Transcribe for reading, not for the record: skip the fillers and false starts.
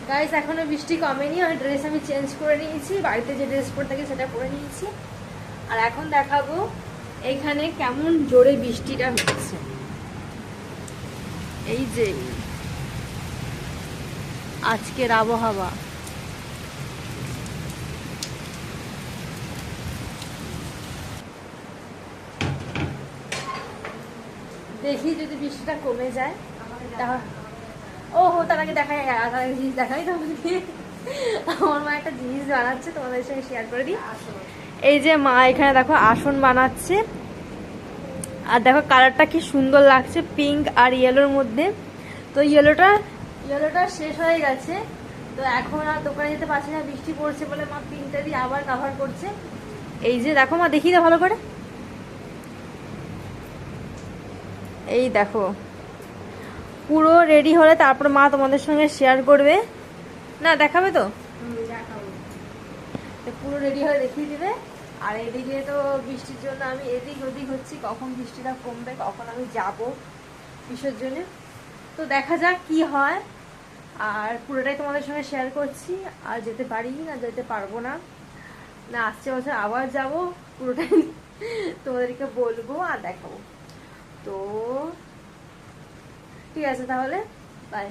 Guys এখনো বৃষ্টি কমেনি, আর ড্রেস আমি চেঞ্জ করে নিয়েছি, বাড়িতে যে ড্রেস পরে থাকি সেটা পরে নিয়েছি। আর এখন দেখাবো এইখানে কেমন জোরে বৃষ্টিটা হচ্ছে। এই যে আজকের আবহাওয়া, দেখি যদি বৃষ্টিটা কমে যায় ও হো, তার আগে দেখাই, তার আগে জিনিস দেখাই তোমাকে। আমার মা একটা জিনিস বানাচ্ছে, তোমাদের সঙ্গে শেয়ার করে দিই। এই যে মা এখানে দেখো আসন বানাচ্ছে, আর দেখো কালারটা কি সুন্দর লাগছে, পিঙ্ক আর ইয়েলোর মধ্যে। তো ইয়েলোটা শেষ হয়ে গেছে, তো এখন আর দোকানে যেতে পারছি না, বৃষ্টি পড়ছে বলে মা পিঙ্কটা দিয়ে আবার কাভার করছে। এই যে দেখো মা, দেখি না ভালো করে, এই দেখো পুরো রেডি হলে তারপর মা তোমাদের সঙ্গে শেয়ার করবে। না দেখাবে তো, পুরো রেডি হয়ে দেখিয়ে দিবে। আর এদিকে তো বৃষ্টির জন্য আমি এদিক ওদিক হচ্ছি, কখন বৃষ্টিটা কমবে, কখন আমি যাব বিসর্জনে। তো দেখা যাক কি হয়, আর পুরোটাই তোমাদের সঙ্গে শেয়ার করছি। আর যেতে পারি না যেতে পারবো না, না আসছে বছর আবার যাব, পুরোটাই তোমাদেরকে বলবো আর দেখাবো। তো ঠিক আছে তাহলে, বাই।